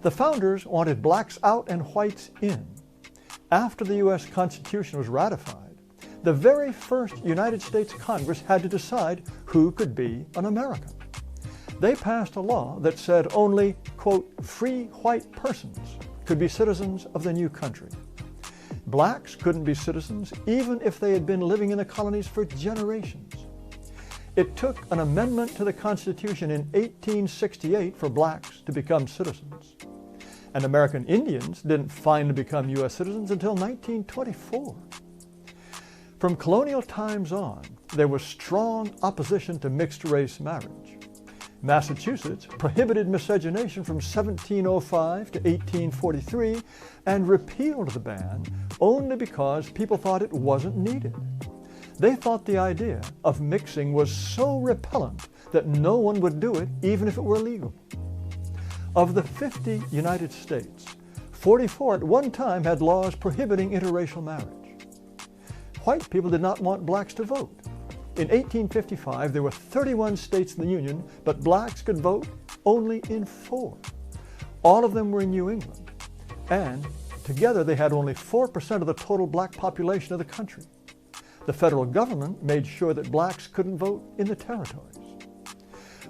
The founders wanted blacks out and whites in. After the U.S. Constitution was ratified, the very first United States Congress had to decide who could be an American. They passed a law that said only, quote, free white persons could be citizens of the new country. Blacks couldn't be citizens even if they had been living in the colonies for generations. It took an amendment to the Constitution in 1868 for blacks to become citizens. And American Indians didn't finally become U.S. citizens until 1924. From colonial times on, there was strong opposition to mixed-race marriage. Massachusetts prohibited miscegenation from 1705 to 1843 and repealed the ban only because people thought it wasn't needed. They thought the idea of mixing was so repellent that no one would do it even if it were legal. Of the 50 United States, 44 at one time had laws prohibiting interracial marriage. White people did not want blacks to vote. In 1855, there were 31 states in the Union, but blacks could vote only in 4. All of them were in New England, and together they had only 4% of the total black population of the country. The federal government made sure that blacks couldn't vote in the territories.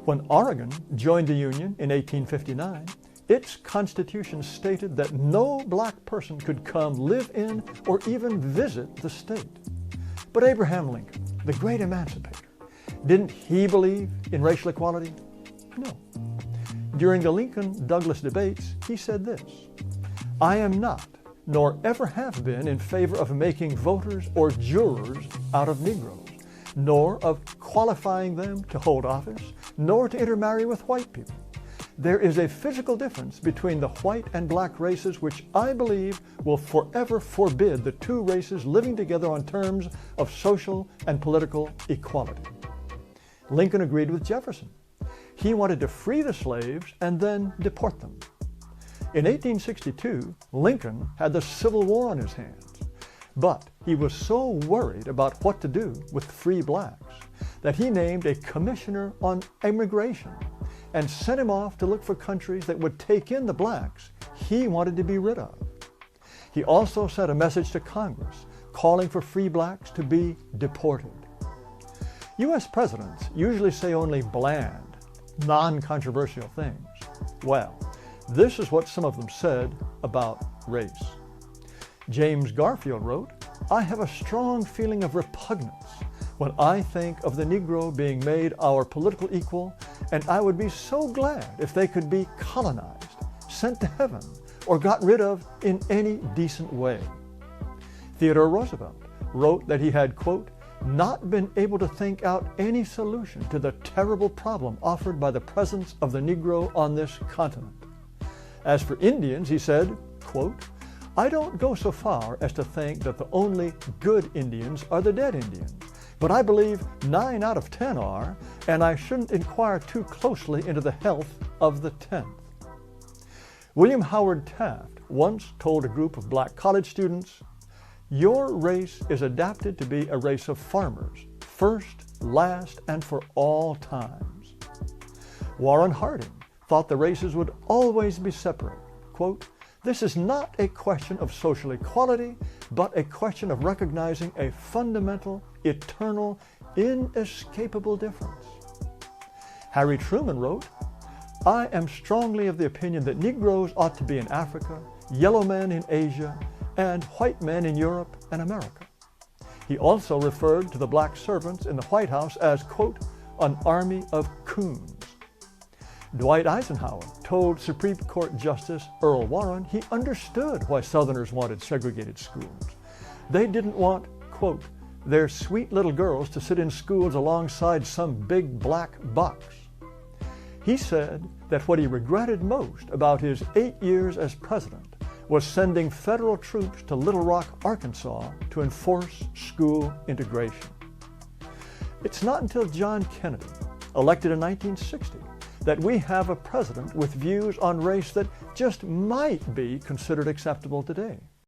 When Oregon joined the Union in 1859, its constitution stated that no black person could come live in or even visit the state. But Abraham Lincoln, the great emancipator, didn't he believe in racial equality? No. During the Lincoln-Douglas debates, he said this, "I am not, nor ever have been, in favor of making voters or jurors out of Negroes, nor of qualifying them to hold office, nor to intermarry with white people. There is a physical difference between the white and black races which I believe will forever forbid the two races living together on terms of social and political equality." Lincoln agreed with Jefferson. He wanted to free the slaves and then deport them. In 1862, Lincoln had the Civil War on his hands, but he was so worried about what to do with free blacks that he named a commissioner on immigration and sent him off to look for countries that would take in the blacks he wanted to be rid of. He also sent a message to Congress calling for free blacks to be deported. U.S. presidents usually say only bland, non-controversial things. Well, this is what some of them said about race. James Garfield wrote, "I have a strong feeling of repugnance when I think of the Negro being made our political equal, and I would be so glad if they could be colonized, sent to heaven, or got rid of in any decent way." Theodore Roosevelt wrote that he had, quote, "not been able to think out any solution to the terrible problem offered by the presence of the Negro on this continent." As for Indians, he said, quote, "I don't go so far as to think that the only good Indians are the dead Indians, but I believe 9 out of 10 are, and I shouldn't inquire too closely into the health of the 10th. William Howard Taft once told a group of black college students, "Your race is adapted to be a race of farmers, first, last, and for all times." Warren Harding thought the races would always be separate. Quote, "This is not a question of social equality, but a question of recognizing a fundamental, eternal, inescapable difference." Harry Truman wrote, "I am strongly of the opinion that Negroes ought to be in Africa, yellow men in Asia, and white men in Europe and America." He also referred to the black servants in the White House as, quote, "an army of coons." Dwight Eisenhower told Supreme Court Justice Earl Warren he understood why Southerners wanted segregated schools. They didn't want, quote, "their sweet little girls to sit in schools alongside some big black box." He said that what he regretted most about his 8 years as president was sending federal troops to Little Rock, Arkansas to enforce school integration. It's not until John Kennedy, elected in 1960, that we have a president with views on race that just might be considered acceptable today.